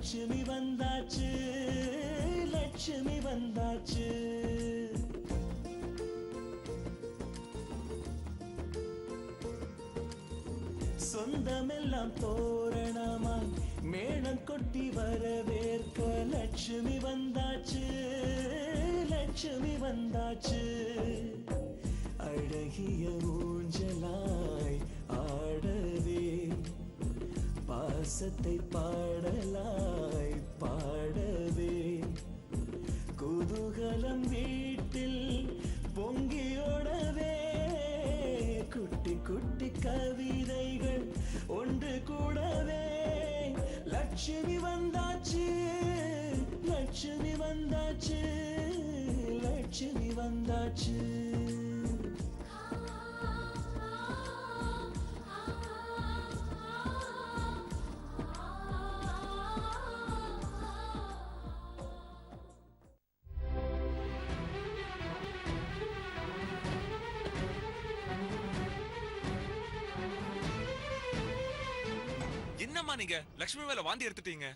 லட்சுமி வந்தாச்சு, லட்சுமி வந்தாச்சு. சொந்தமெல்லாம் தோரணமாய் மேளம் கொட்டி வரவேற்க லட்சுமி வந்தாச்சு, லட்சுமி வந்தாச்சு. அழகிய ஊஞ்சலாய் ஆடவே, பாசத்தை பாடலாய் பாடவே, குதூகலம் வீட்டில் பொங்கியோடவே, குட்டி குட்டி கவிதைகள் ஒன்று கூடவே. லட்சுமி வந்தாச்சு, லட்சுமி வந்தாச்சு, லட்சுமி வந்தாச்சு. என்னம்மா நீங்க லட்சுமி மேல வாந்தி எடுத்துட்டீங்க?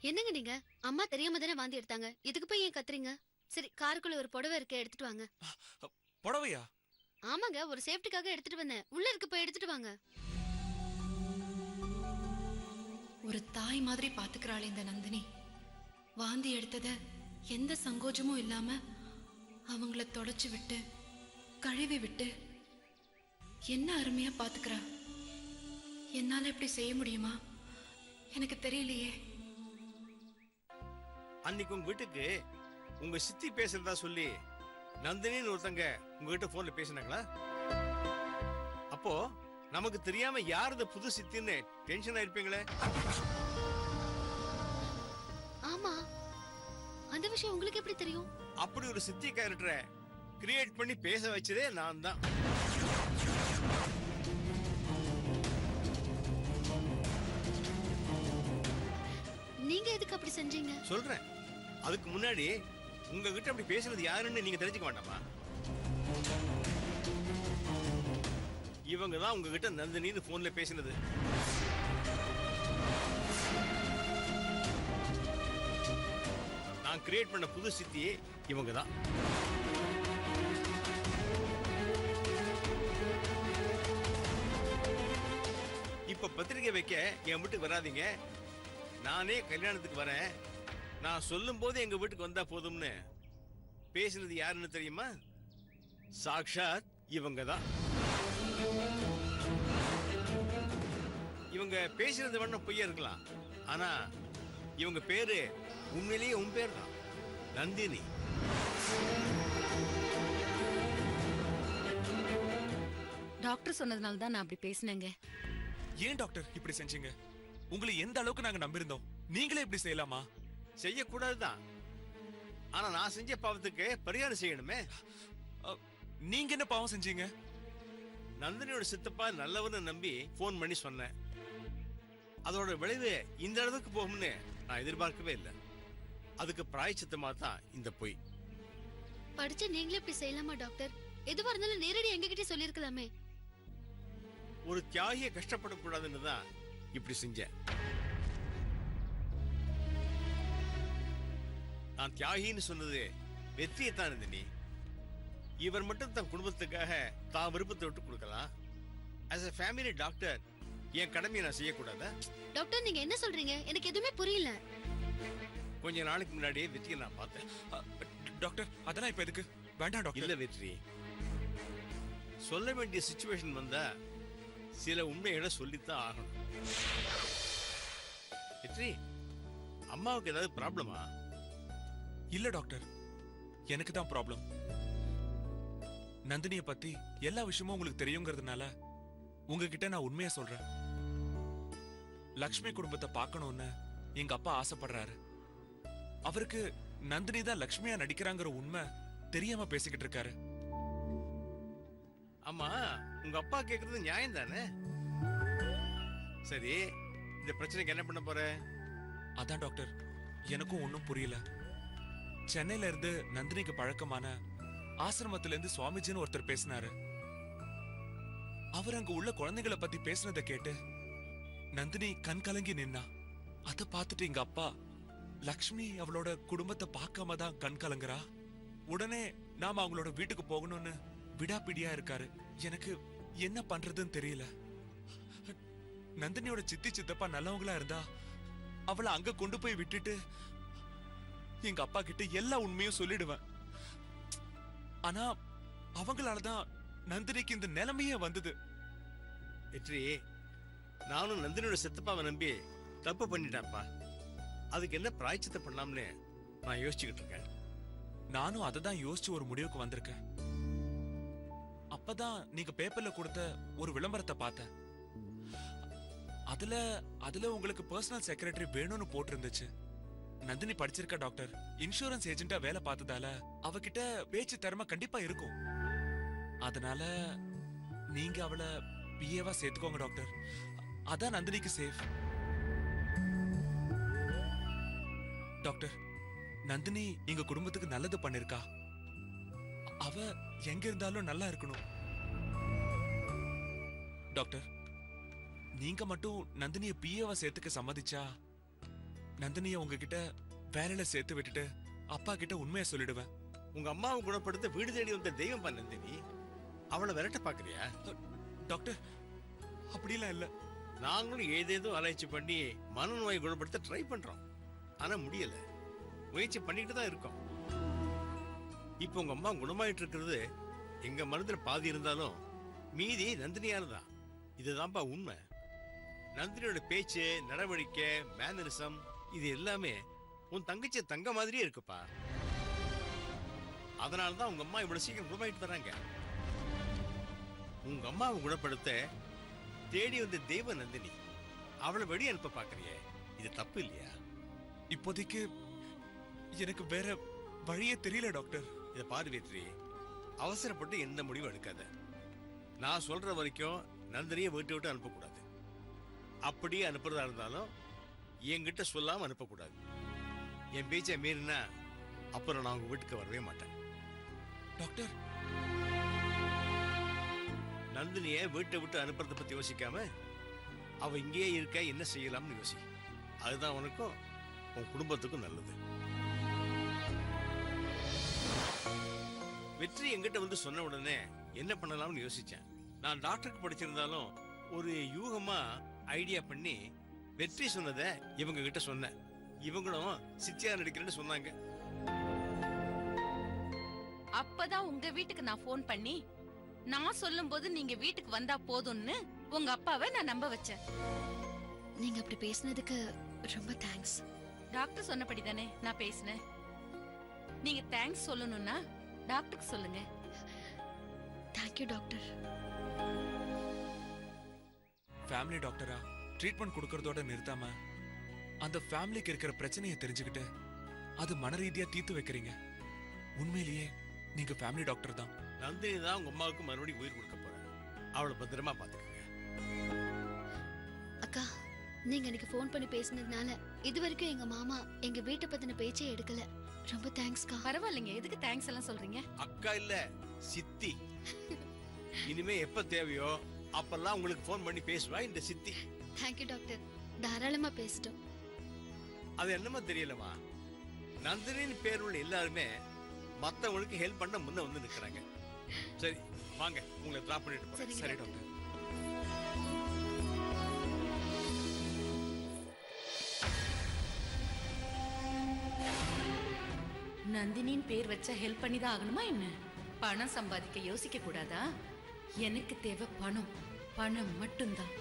என்னங்க நீங்க? அம்மா தெரியாம தானே வாந்தி எடுத்தாங்க, இதுக்கு போய் ஏன் கத்துறீங்க? சரி, காருக்குள்ள ஒரு புடவை இருக்கு, எடுத்துட்டு வாங்க. புடவையா? ஆமாங்க, ஒரு சேஃப்டிக்காக எடுத்துட்டு வந்தேன். உள்ள இருக்கு, போய் எடுத்துட்டு வாங்க. ஒரு தாய் மாதிரி பாத்துக்கிறாள் இந்த நந்தினி. வாந்தி எடுத்தத எந்த சங்கோஜமும் இல்லாம அவங்கள தொடச்சு விட்டு கழுவி விட்டு என்ன அருமையா பாத்துக்கிறா. என்னால இப்படி செய்ய முடியுமா? எனக்கு தெரியலையே. அன்னைக்கு உங்க வீட்டுக்கு உங்க சித்தி பேசுறதா சொல்லி நந்தினின்னு ஒருத்தங்க உங்ககிட்ட போன்ல பேசினாங்களா? அப்போ நமக்கு தெரியாம யார் இந்த புது சித்தின்னு டென்ஷன் ஆயிருப்பீங்களே. ஆமா, அந்த விஷயம் உங்களுக்கு எப்படி தெரியும்? அப்படி ஒரு சித்தி கேரக்டரை கிரியேட் பண்ணி பேச வச்சதே நான் தான். நீங்க எதுக்கு அப்படி செஞ்சீங்க? சொல்றேன். அதுக்கு முன்னாடி உங்ககிட்ட அப்படி பேசுறது யாருன்னு நீங்க தெரிஞ்சுக்க வேண்டாமா? இவங்க தான் உங்ககிட்ட நந்தினின்னு போன்ல பேசினது. நான் கிரியேட் பண்ண புது சித்தியே இவங்க தான். இப்ப பத்திரிகை வைக்க என் வீட்டுக்கு வராதீங்க, நானே கல்யாணத்துக்கு வரேன், நான் சொல்லும் போது எங்க வீட்டுக்கு வந்தா போதும்னு பேசினது யாருன்னு தெரியுமா? சாக்ஷாத் இவங்க தான். இவங்க பேசுறது வேணா பொய்யா இருக்கலாம், ஆனா இவங்க பேரு உண்மையிலேயே உன் பேர் தான், நந்தினி. டாக்டர் சொன்னதுனால தான் நான் அப்படி பேசினேங்க. ஏன் டாக்டர் இப்படி செஞ்சீங்க? உங்களை எந்த அளவுக்கு நாங்க நம்பியிருந்தோம், நீங்களே இப்படி செய்யலாமா? செய்யக்கூடாதுதான், ஆனா நான் செஞ்ச பாவத்துக்கு பரிகாரம் செய்யணுமே. நீங்க என்ன பாவம் செஞ்சீங்க? நந்தினியோட சித்தப்பா நல்லவன்னு நம்பி போன் பண்ணி சொன்னேன். அதோட விளைவு இந்த அளவுக்கு போகும்னு நான் எதிர்பார்க்கவே இல்லை. அதுக்கு பிராயச்சித்தமா தான் இந்த பொய். படிச்ச நீங்களே இப்படி செய்யலாமா டாக்டர்? எதுவா இருந்தாலும் நேரடி எங்ககிட்ட சொல்லிருக்கலாமே. ஒரு தியாகியை கஷ்டப்படக்கூடாதுன்னு தான் இப்படி செஞ்சேன். நான் தியாகின்னு சொன்னது வெற்றியைத்தான் நந்தினி. இவர் மட்டும் தன் குடும்பத்துக்காக தான் விருப்பத்தை விட்டு கொடுக்கலாம். ஆஸ் எ ஃபேமிலி டாக்டர் என் கடமையை நான் செய்யக்கூடாதா? டாக்டர், நீங்க என்ன சொல்றீங்க? எனக்கு எதுவுமே புரியல. கொஞ்ச நாளைக்கு முன்னாடியே வெற்றியை நான் பார்த்தேன். டாக்டர், அதெல்லாம் இப்ப எதுக்கு? வேண்டாம் டாக்டர். இல்ல வெற்றி, சொல்ல வேண்டிய சிச்சுவேஷன் வந்தா சில உண்மைகளை சொல்லித்தான் ஆகணும். வெற்றி, அம்மாவுக்கு ஏதாவது ப்ராப்ளமா? இல்ல டாக்டர், எனக்கு தான் ப்ராப்ளம். நந்தினிய பத்தி எல்லா விஷயமும் உங்களுக்கு தெரியுங்கிறதுனால உங்ககிட்ட நான் உண்மையா சொல்றேன். லக்ஷ்மி குடும்பத்தை பார்க்கணும்னு எங்க அப்பா ஆசைப்படுறாரு. அவருக்கு நந்தினி தான் லக்ஷ்மியா நடிக்கிறாங்கிற உண்மை தெரியாம பேசிக்கிட்டு இருக்காரு. ஆமா, உங்க அப்பா கேக்குறது நியாயம் தானே? சரி, இந்த பிரச்சனைக்கு என்ன பண்ண போற? அதான் டாக்டர், எனக்கும் ஒன்னும் புரியல. சென்னையில இருந்து நந்தினிக்கு பழக்கமான ஆசிரமத்துல இருந்து சுவாமிஜின்னு ஒருத்தர் பேசினாரு. அவர் அங்க உள்ள குழந்தைகளை பத்தி பேசினதை கேட்டு நந்தினி கண் கலங்கி நின்னா. அதை பார்த்துட்டு எங்க அப்பா லக்ஷ்மி அவளோட குடும்பத்தை பார்க்காம தான் கண் கலங்குறா. உடனே நாம அவங்களோட வீட்டுக்கு போகணும்னு விடாப்பிடியா இருக்காரு. எனக்கு என்ன பண்றதுன்னு தெரியல. நந்தினியோட சித்தி சித்தப்பா நல்லவங்களா இருந்தா அவளை அங்க கொண்டு போய் விட்டுட்டு எங்க அப்பா கிட்ட எல்லா உண்மையும் சொல்லிடுவேன். ஆனா அவங்களாலதான் நந்தினிக்கு இந்த நிலைமையே வந்தது. வெற்றி, நானும் நந்தினியோட சித்தப்பாவை நம்பி தப்பு பண்ணிட்டேன்ப்பா. அதுக்கு என்ன பிராய்ச்சித்தை பண்ணலாம்னு நான் யோசிச்சுக்கிட்டு இருக்கேன். நானும் அதை தான் யோசிச்சு ஒரு முடிவுக்கு வந்திருக்கேன். அப்பதான் நீங்க பேப்பர்ல கொடுத்த ஒரு விளம்பரத்தை பார்த்தேன். அதுல உங்களுக்கு பர்சனல் செக்ரட்டரி வேணும்னு போட்டிருந்துச்சு. நந்தினி படிச்சிருக்கா டாக்டர். இன்சூரன்ஸ் ஏஜென்ட்டா வேலை பார்த்ததால அவகிட்ட பேச்சு திறமை கண்டிப்பா இருக்கும். அதனால நீங்க அவளை பிஏவா சேர்த்துக்கோங்க டாக்டர். அதான் நந்தினிக்கு சேஃப். டாக்டர், நந்தினி எங்க குடும்பத்துக்கு நல்லது பண்ணிருக்கா. அவ எங்க இருந்தாலும் நல்லா இருக்கணும். டாக்டர், நீங்க மட்டும் நந்தினிய பிஏவா சேர்த்துக்க சம்மதிச்சா நந்தினிய உங்ககிட்ட வேலையில சேர்த்து விட்டுட்டு அப்பா கிட்ட உண்மையை சொல்லிடுவேன். உங்க அம்மாவை குணப்படுத்த வீடு தேடி வந்த தெய்வம் பா நந்தினி. அவளை விரட்ட பாக்குறியா? டாக்டர், அப்படிலாம் இல்ல. நாங்களும் ஏதேதோ ஆராய்ச்சி பண்ணி மனநோயை குணப்படுத்த ட்ரை பண்றோம். ஆனா முடியல. முயற்சி பண்ணிட்டு தான் இருக்கோம். இப்போ உங்க அம்மா குணமாயிட்டு இருக்கிறது எங்க மனதுல பாதி இருந்தாலும் மீதி நந்தினியால தான். இதுதான்ப்பா உண்மை. நந்தினியோட பேச்சு, நடவடிக்கை, மேனரிசம் இது எல்லாமே உன் தங்கச்சி தங்க மாதிரியே இருக்குப்பா. அதனாலதான் உங்க அம்மா இவ்வளவு சீக்கிரம் குணமாயிட்டு வராங்க. உங்க அம்மாவை குணப்படுத்த தேடி வந்த தெய்வ நந்தினி. அவளை வெளியே அனுப்ப பாக்குறியே, இது தப்பு இல்லையா? இப்போதைக்கு எனக்கு வேற வழியே தெரியல டாக்டர். இதை பாரு வெற்றி, அவசரப்பட்டு எந்த முடிவும் எடுக்காத. நான் சொல்ற வரைக்கும் நந்தினியை வீட்டை விட்டு அனுப்பக்கூடாது. அப்படியே அனுப்புறதா இருந்தாலும் என்கிட்ட சொல்லாம அனுப்பக்கூடாது. என் பேச்சை மீறினா அப்புறம் நான் உங்க வீட்டுக்கு வரவே மாட்டேன். டாக்டர், நந்தினியை வீட்டை விட்டு அனுப்புறத பத்தி யோசிக்காம அவ இங்கேயே இருக்க என்ன செய்யலாம்னு யோசி. அதுதான் உனக்கும் உன் குடும்பத்துக்கும் நல்லது. வெற்றி என்கிட்ட வந்து சொன்ன உடனே என்ன பண்ணலாம்னு யோசிச்சேன். நான் டாக்டருக்கு படிச்சிருந்தாலும் ஒரு யூகமா ஐடியா பண்ணி வெற்றி சொன்னதை இவங்க கிட்ட சொன்னேன். இவங்களும் சித்தியா நடிக்கிறேன்னு சொன்னாங்க. அப்பதான் உங்க வீட்டுக்கு நான் ஃபோன் பண்ணி நான் சொல்லும் போது நீங்க வீட்டுக்கு வந்தா போதும்னு உங்க அப்பாவை நான் நம்ப வச்சேன். நீங்க அப்படி பேசினதுக்கு ரொம்ப தேங்க்ஸ். டாக்டர் சொன்னபடி தானே நான் பேசினேன். நீங்க தேங்க்ஸ் சொல்லணும்னா டாக்டருக்கு சொல்லுங்க. Thank you doctor. ஃபேமிலி டாக்டரா ட்ரீட்மெண்ட் கொடுக்கறதோட நிறுத்தாம அந்த ஃபேமிலிக்கு இருக்கிற பிரச்சனையை தெரிஞ்சுக்கிட்டு அது மன ரீதியா தீர்த்து வைக்கிறீங்க. உண்மையிலேயே நீங்க ஃபேமிலி டாக்டர் தான். நந்தினி தான் உங்க அம்மாவுக்கு மறுபடியும் உயிர் கொடுக்க போறேன். அவளை பத்திரமா பாத்துக்கங்க. அக்கா, நீங்க எனக்கு ஃபோன் பண்ணி பேசினதுனால இதுவரைக்கும் எங்க மாமா எங்க வீட்டை பத்தின பேச்சே எடுக்கல. ரொம்ப தேங்க்ஸ்க்கா. பரவாயில்லைங்க, எதுக்கு தேங்க்ஸ் எல்லாம் சொல்றீங்க? அக்கா இல்ல, சித்தி. இனிமே எப்ப தேவையோ அப்பெல்லாம் உங்களுக்கு ஃபோன் பண்ணி பேசுவா இந்த சித்தி. Thank you doctor. தாராளமா பேசிட்டோம். அது என்னமா தெரியலமா, நந்தினின்னு பேர் உள்ள எல்லாருமே மத்தவங்களுக்கு ஹெல்ப் பண்ண முன்ன வந்து நிக்கிறாங்க. சரி வாங்க, உங்களை டிராப் பண்ணிட்டு போறேன். சரி டாக்டர். நந்தினின் பேர் வச்சா ஹெல்ப் பண்ணி தான் ஆகணுமா என்ன? பணம் சம்பாதிக்க யோசிக்க கூடாதா? எனக்கு தேவை பணம், பணம் மட்டும்தான்.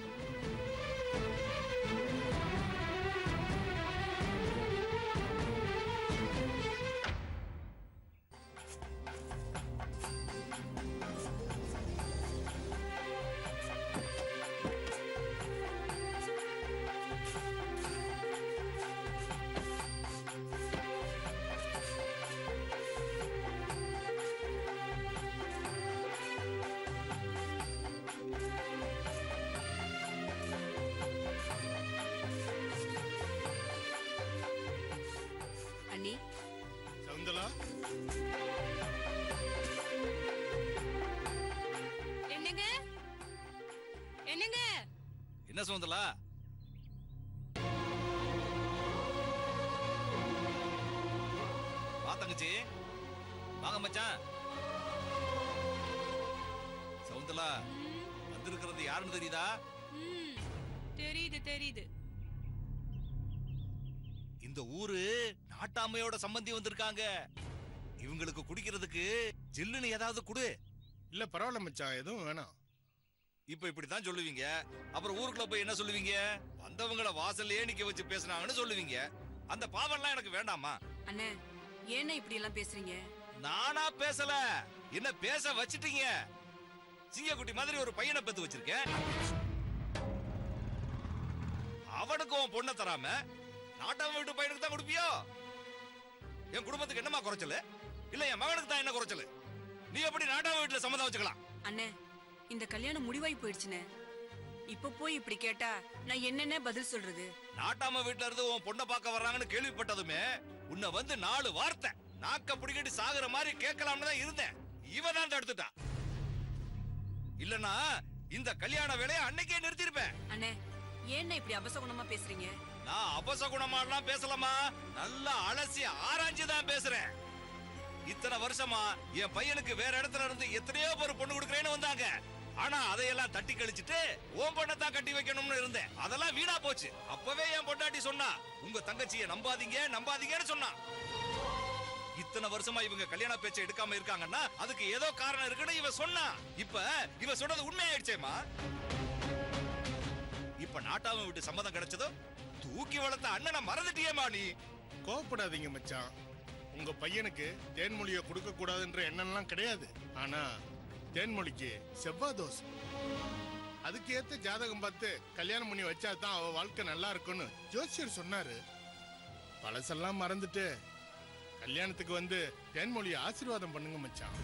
சவுந்தலா, என்னங்க என்னங்க என்ன சவுந்தலா? மச்சான். சவுந்தலா வந்திருக்கிறது யாருன்னு தெரியுதா? தெரியுது தெரியுது. இந்த ஊரு நாட்டாமையோட சம்பந்தி வந்திருக்காங்க. இவங்களுக்கு குடிக்கிறதுக்கு ஜில்லுன்னு ஏதாவது குடு. இல்ல பரவாயில்ல மச்சான், எதுவும் வேணாம். இப்ப இப்படித்தான் சொல்லுவீங்க. அப்புறம் ஊருக்குள்ள போய் என்ன சொல்லுவீங்க? வந்தவங்கள வாசல்லையே நிக்க வச்சு பேசுனாங்கன்னு சொல்லுவீங்க. அந்த பாவம்லாம் எனக்கு வேண்டாமா? அண்ணே ஏன்னா இப்படி எல்லாம் பேசுறீங்க? நானா பேசல, என்ன பேச வச்சிட்டீங்க. சிங்கக்குட்டி மாதிரி ஒரு பையனை பெத்து வச்சிருக்கேன். அவனுக்கு உன் பொண்ணை தராம நாட்டாம வீட்டு பையனுக்கு தான் கொடுப்பியோ? என் குடும்பத்துக்கு என்னமா குறைச்சல? இல்ல என் மகனுக்கு தான் என்ன குறைச்சல? நீ எப்படி நாட்டாம வீட்டுல சம்மதம் வச்சுக்கலாம்? அண்ணே இந்த கல்யாணம் முடிவாய் போயிடுச்சுனே. இப்ப போய் இப்படி கேட்டா நான் என்னென்ன பதில் சொல்றது? நாட்டாம வீட்டுல இருந்து உன் பொண்ணை பார்க்க வர்றாங்கன்னு கேள்விப்பட்டதுமே உன்னை வந்து 4 வார்த்தை நாக்க பிடிக்கட்டி சாகுற மாதிரி கேட்கலாம்னு தான் இருந்தேன். இவன் தான் தடுத்துட்டா. இல்லனா இந்த கல்யாண வேலையை அன்னைக்கே நிறுத்திருப்பேன். அண்ணே ஏன்னா இப்படி அபசகுணமா பேசுறீங்க? நான் அபசகுணமாலாம் பேசலாமா, நல்லா அலசி ஆராய்ஞ்சு தான் பேசுறேன். இத்தனை வருஷமா என் பையனுக்கு வேற இடத்துல இருந்து எத்தனையோ பேர் பொண்ணு கொடுக்கறேன்னு வந்தாங்க. ஆனா அதையெல்லாம் தட்டி கழிச்சிட்டு உன் பொண்ணை தான் கட்டி வைக்கணும்னு இருந்தேன். அதெல்லாம் வீணா போச்சு. அப்பவே என் பொண்டாட்டி சொன்னா, உங்க தங்கச்சியை நம்பாதீங்க நம்பாதீங்கன்னு சொன்னா. இத்தனை வருஷமா இவங்க கல்யாண பேச்சை எடுக்காம இருக்காங்கன்னா அதுக்கு ஏதோ காரணம் இருக்குன்னு இவ சொன்னா. இப்ப இவ சொன்னது உண்மையாயிடுச்சேமா. இப்ப நாட்டாம விட்டு சம்மதம் கிடைச்சதோ தூக்கி வளர்த்த அண்ணனை மறந்துட்டியேமா நீ. கோவப்படாதீங்க மச்சான், உங்க பையனுக்கு தேன்மொழியை கொடுக்க கூடாதுன்ற எண்ணம்லாம் கிடையாது. ஆனா தேன்மொழிக்கு செவ்வாய் தோஷம். அதுக்கு ஏத்த ஜாதகம் பார்த்து கல்யாணம் பண்ணி வச்சா தான் அவ வாழ்க்கை நல்லா இருக்கும்னு ஜோசியர் சொன்னாரு. பழசெல்லாம் மறந்துட்டு கல்யாணத்துக்கு வந்து தேன்மொழியை ஆசீர்வாதம் பண்ணுங்க மச்சான்.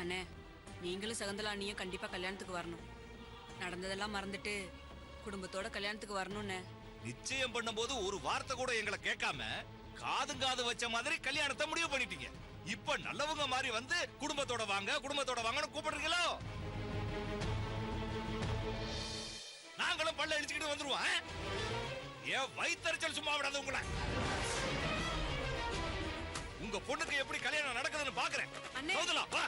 அண்ணே நீங்களும் சகுந்தலா அண்ணியும் கண்டிப்பா கல்யாணத்துக்கு வரணும். நடந்ததெல்லாம் மறந்துட்டு குடும்பத்தோட கல்யாணத்துக்கு வரணும்னு. நிச்சயம் பண்ணும்போது ஒரு வார்த்தை கூட எங்களை கேட்காம காது வச்ச மாதிரி கல்யாணத்தை முடிவு பண்ணிட்டீங்க. இப்ப நல்லவங்க மாதிரி வந்து குடும்பத்தோட வாங்க குடும்பத்தோட வாங்கன்னு கூப்பிடுறீங்களோ? நாங்களும் பல்ல அடிச்சுக்கிட்டு வந்துருவோம். ஏன் வயித்தறிச்சல் சும்மா விடாது உங்களை. உங்க பொண்ணுக்கு எப்படி கல்யாணம் நடக்குதுன்னு பாக்குறேன். வா.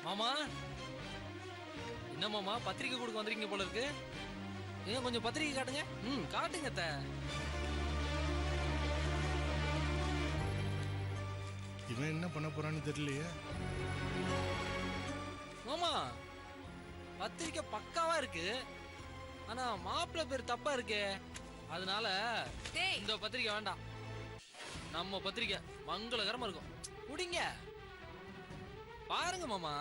மாமா என்ன மாமா பத்திரிக்கை கொடுக்க வந்திருக்கீங்க போல இருக்கு. ஏன் கொஞ்சம் பத்திரிக்கை காட்டுங்க. காட்டுங்க அத்தை. இவன் என்ன பண்ண போறான்னு தெரியலையே. மாமா பத்திரிக்கை பக்காவா இருக்கு. ஆனா மாப்பிள்ளை பேர் தப்பா இருக்கு. அதனால இந்த பத்திரிக்கை வேண்டாம். நம்ம பத்திரிக்கை மங்களகரமா இருக்கும். குடிங்க பாருங்க மாமா.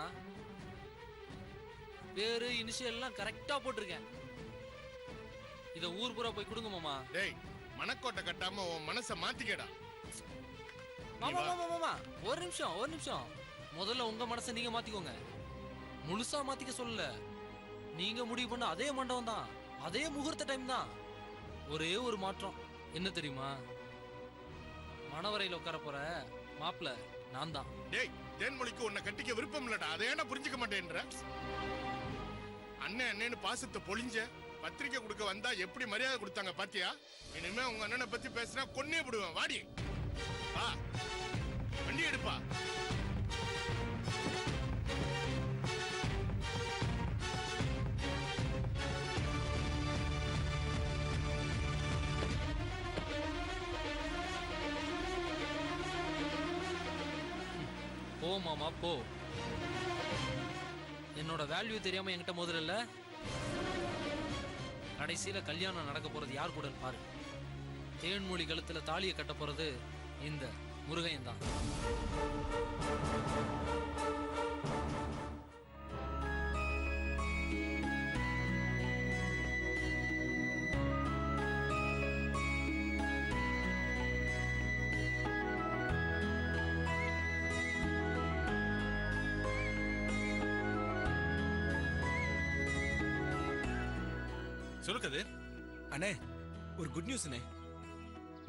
பேரு இனிஷியல் எல்லாம் கரெக்டா போட்டிருக்கேன். இத ஊர் பூரா போய் கொடுங்க மாமா. டேய் மனக்கோட்டை கட்டாம உன் மனசை மாத்திக்கடா. மாமா மாமா மாமா ஒரு நிமிஷம். முதல்ல உங்க மனசை நீங்க மாத்திக்கோங்க. முழுசா மாத்திக்க சொல்லல. நீங்க முடிவு பண்ண அதே மண்டபம் தான், அதே முகூர்த்த டைம் தான். ஒரே ஒரு மாற்றம் என்ன தெரியுமா? மணவரையில உட்கார போற மாப்பிள்ள நான் தான். டேய் தேன்மொழிக்கு உன்னை கட்டிக்க விருப்பம் இல்லடா. அதை ஏன்னா புரிஞ்சுக்க மாட்டேன்ற? அண்ணன் அண்ணன்னு பாசத்தை பொழிஞ்ச பத்திரிக்கை கொடுக்க வந்தா எப்படி மரியாதை கொடுத்தாங்க பாத்தியா? இனிமே உங்க அண்ணனை பத்தி பேசினா கொன்னே விடுவேன். வாடி வா, வண்டி எடுப்பா. மாமா போ. என்னோட வேல்யூ தெரியாம என்கிட்ட முதல்ல கடைசியில கல்யாணம் நடக்க போறது யார் கூட பாரு. தேன்மொழி கழுத்துல தாலியை கட்ட போறது இந்த முருகையன் தான். சொல்லு கதிர். அண்ணே ஒரு குட் நியூஸ்ண்ணே.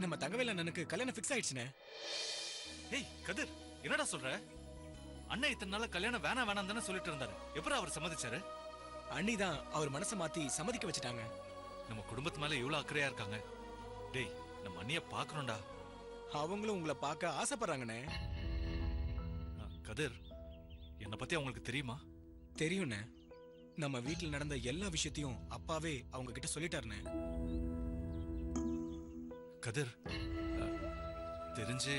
நம்ம தங்கவேல் அண்ணனுக்கு கல்யாணம் ஃபிக்ஸ் ஆயிடுச்சுண்ணே. ஏய் கதிர், என்னடா சொல்ற? அண்ணன் இத்தனை நாள கல்யாணம் வேணாம் வேணாம் தானே சொல்லிட்டு இருந்தாரு. எப்பறம் அவர் சம்மதிச்சாரு? அண்ணி தான் அவர் மனசை மாத்தி சம்மதிக்க வச்சுட்டாங்க. நம்ம குடும்பத்து மேல இவ்வளவு அக்கறையா இருக்காங்க. டேய், நம்ம அண்ணிய பாக்கணும்டா. அவங்களும் உங்களை பார்க்க ஆசைப்படுறாங்கண்ணே. கதிர், என்னை பத்தி அவங்களுக்கு தெரியுமா? தெரியும்ண்ணே. நம்ம வீட்டில் நடந்த எல்லா விஷயத்தையும் அப்பாவே அவங்க கிட்ட சொல்லிட்டாருண்ணே. கதிர், தெரிஞ்சு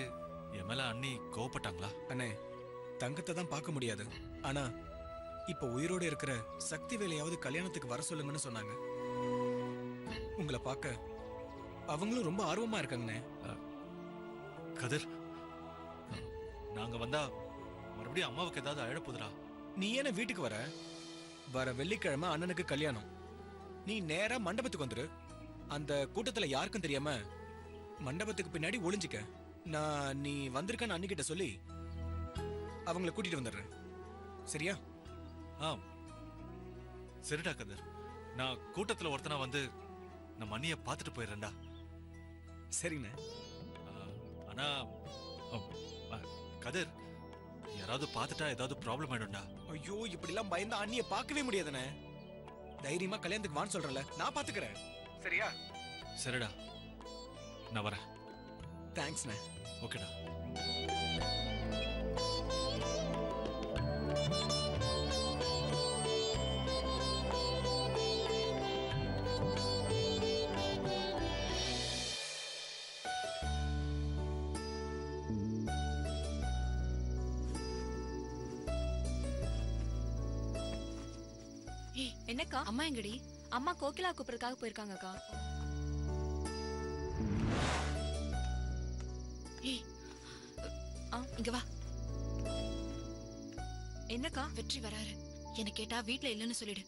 என் மேல அண்ணி கோவப்பட்டாங்களா? அண்ணே, தங்கத்தை தான் பார்க்க முடியாது. ஆனா இப்ப உயிரோட இருக்கிற சக்தி வேலையாவது கல்யாணத்துக்கு வர சொல்லுங்கன்னு சொன்னாங்க. உங்களை பார்க்க அவங்களும் ரொம்ப ஆர்வமா இருக்காங்கண்ணே. கதிர், நாங்க வந்தா மறுபடியும் அம்மாவுக்கு ஏதாவது அழப்போதுடா. நீ ஏன வீட்டுக்கு வர வெள்ளிக்கிழமை அண்ணனுக்கு கல்யாணம். நீ நேரா மண்டபத்துக்கு வந்துரு. அந்த கூட்டத்துல யாருக்கும் தெரியாம மண்டபத்துக்கு பின்னாடி ஒளிஞ்சுக்க. நான் நீ வந்திருக்கன்னு அண்ணிக்கிட்ட சொல்லி அவங்கள கூட்டிட்டு வந்துடுறேன். சரியா? சரிடா கதிர், நான் கூட்டத்துல ஒருத்தனா வந்து நம்ம அண்ணிய பாத்துட்டு போயிடுறேன்டா. சரிண்ணே. ஆனா கதிர், யாராவது பாத்துட்டா ஏதாவது ப்ராப்ளம் ஆயிடும்டா. ஐயோ, இப்படி எல்லாம் பயந்தா அண்ணிய பார்க்கவே முடியாதுண்ணே. தைரியமா கல்யாணத்துக்கு வான்னு சொல்றல, நான் பாத்துக்கிறேன். சரியா? சரிடா, நான் வரேன். தேங்க்ஸ்ண்ணே. ஓகேடா. என்னக்கா? அம்மா எங்கடி? அம்மா கோகிலா கூப்பிடுறதுக்காக போயிருக்காங்கக்கா. ஏய், இங்க வா. என்னக்கா? வெற்றி வராரு. என்ன கேட்டா வீட்ல இல்லன்னு சொல்லிடு.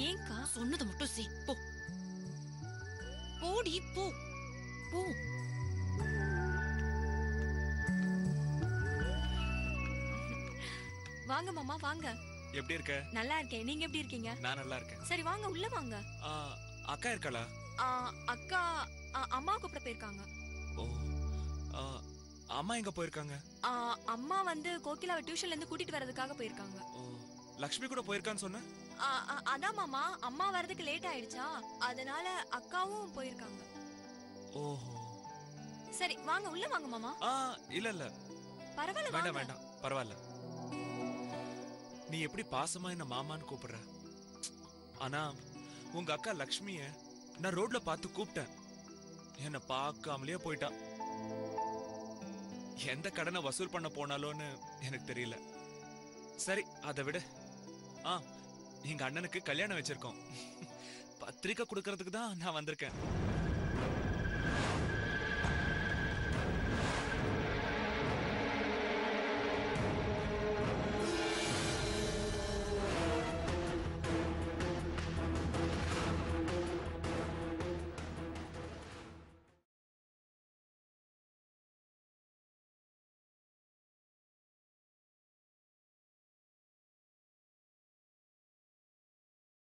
ஏன்க்கா? சொன்னதை மட்டும் செய். போ போடி, போ போ. வாங்க மாமா, வாங்க. எப்படி இருக்க? நல்லா இருக்கேன். நீங்க எப்படி இருக்கீங்க? நான் நல்லா இருக்கேன். சரி வாங்க, உள்ள வாங்க. அக்கா இருக்காளா? அக்கா அம்மா கூப்பிட போயிருக்காங்க. ஓ, அம்மா எங்க போயிருக்காங்க? அம்மா வந்து கோகிலாவை டியூஷன்ல இருந்து கூட்டிட்டு வரதுக்காக போயிருக்காங்க. ஓ, லக்ஷ்மி கூட போயிருக்கான்னு சொன்ன? அதான் மாமா, அம்மா வரதுக்கு லேட் ஆயிடுச்சா, அதனால அக்காவும் போயிருக்காங்க. ஓஹோ. சரி வாங்க, உள்ள வாங்க மாமா. இல்ல இல்ல பரவாயில்ல, வேண்டாம் வேண்டாம், பரவாயில்ல. நீ எப்படி பாசமா என்ன மாமான்னு கூப்பிடுற? ஆனா உங்க அக்கா லக்ஷ்மிய நான் ரோட்ல பார்த்து கூப்பிட்டேன். என்ன பார்க்காமலே போயிட்டா. எந்த கடனை வசூல் பண்ண போனாலோன்னு எனக்கு தெரியல. சரி, அதை விட எங்க அண்ணனுக்கு கல்யாணம் வச்சிருக்கோம். பத்திரிக்கை கொடுக்கறதுக்கு தான் நான் வந்திருக்கேன்.